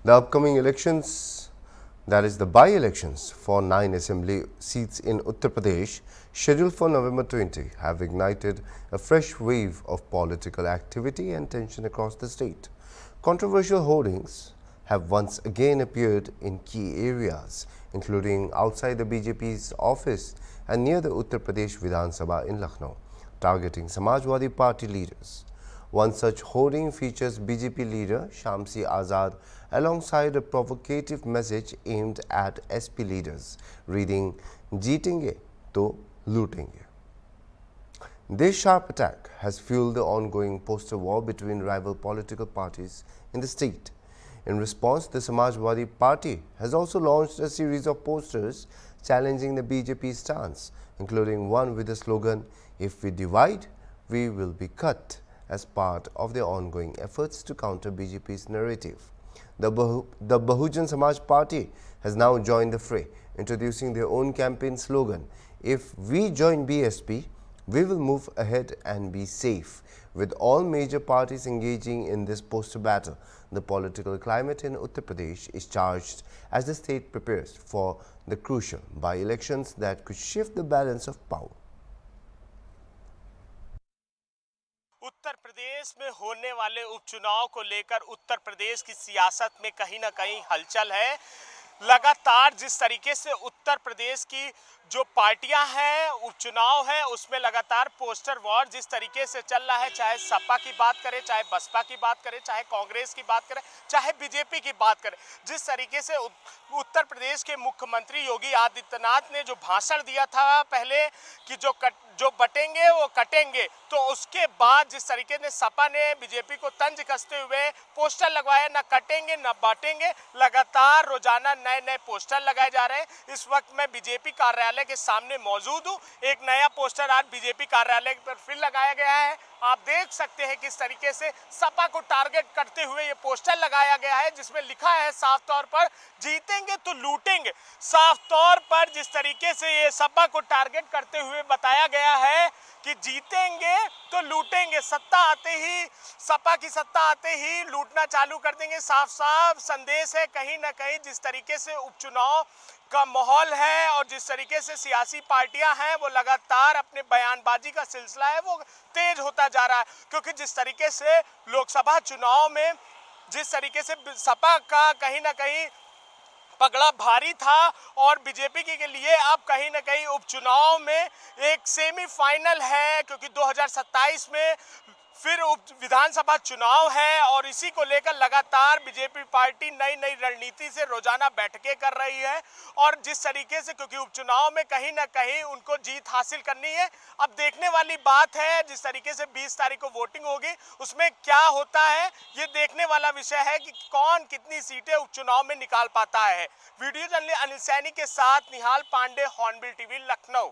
The upcoming elections, that is the by-elections for 9 assembly seats in Uttar Pradesh, scheduled for November 20, have ignited a fresh wave of political activity and tension across the state. Controversial hoardings have once again appeared in key areas, including outside the BJP's office and near the Uttar Pradesh Vidhan Sabha in Lucknow, targeting Samajwadi Party leaders. One such hoarding features BJP leader Shamsi Azad alongside a provocative message aimed at SP leaders, reading "Jeetenge to lootenge." This sharp attack has fueled the ongoing poster war between rival political parties in the state. In response, the Samajwadi Party has also launched a series of posters challenging the BJP stance, including one with the slogan, "If we divide, we will be cut," as part of their ongoing efforts to counter BJP's narrative. The Bahujan Samaj Party has now joined the fray, introducing their own campaign slogan, "If we join BSP, we will move ahead and be safe." With all major parties engaging in this poster battle, the political climate in Uttar Pradesh is charged as the state prepares for the crucial by-elections that could shift the balance of power. Uttar Pradesh में होने वाले उपचुनाव को लेकर उत्तर प्रदेश की सियासत में कहीं ना कहीं हलचल है। लगातार जिस तरीके से उत्तर प्रदेश की जो पार्टियां हैं, उपचुनाव है, उसमें लगातार पोस्टर वॉर जिस तरीके से चल रहा है, चाहे सपा की बात करें, चाहे बसपा की बात करें, चाहे कांग्रेस की बात करें, चाहे बीजेपी की बात करें, जिस तरीके से उत्तर प्रदेश के मुख्यमंत्री योगी आदित्यनाथ ने जो भाषण दिया था पहले कि जो बटेंगे वो कटेंगे, तो उसके बाद जिस तरीके से सपा ने बीजेपी को तंज कसते हुए पोस्टर लगवाए, न कटेंगे न बांटेंगे, लगातार रोजाना नए नए पोस्टर लगाए जा रहे हैं। इस वक्त मैं बीजेपी कार्यालय के सामने मौजूद हूं। एक नया पोस्टर आज बीजेपी कार्यालय पर फिर लगाया गया है। आप देख सकते हैं किस तरीके से सपा को टारगेट करते हुए ये पोस्टर लगाया गया है, जिसमें लिखा है साफ तौर पर, जीतेंगे तो लूटेंगे। साफ तौर पर जिस तरीके से ये सपा को टारगेट करते हुए बताया गया है कि जीतेंगे तो लूटेंगे, सत्ता आते ही, सपा की सत्ता आते ही लूटना चालू कर देंगे। साफ साफ संदेश है कहीं ना कहीं जिस तरीके से उपचुनाव का माहौल है और जिस तरीके से सियासी पार्टियां हैं वो लगातार अपने बयानबाजी का सिलसिला है वो तेज होता जा रहा है, क्योंकि जिस तरीके से लोकसभा चुनाव में जिस तरीके से सपा का कहीं ना कहीं पगड़ा भारी था और बीजेपी के लिए अब कहीं ना कहीं उपचुनाव में एक सेमीफाइनल है, क्योंकि 2027 में फिर विधानसभा चुनाव है और इसी को लेकर लगातार बीजेपी पार्टी नई नई रणनीति से रोजाना बैठकें कर रही है। और जिस तरीके से, क्योंकि उपचुनाव में कहीं ना कहीं उनको जीत हासिल करनी है। अब देखने वाली बात है जिस तरीके से 20 तारीख को वोटिंग होगी, उसमें क्या होता है ये देखने वाला विषय है कि कौन कितनी सीटें उपचुनाव में निकाल पाता है। वीडियो जर्नलिस्ट अनिल सैनी के साथ निहाल पांडे, हॉर्नबिल टीवी, लखनऊ।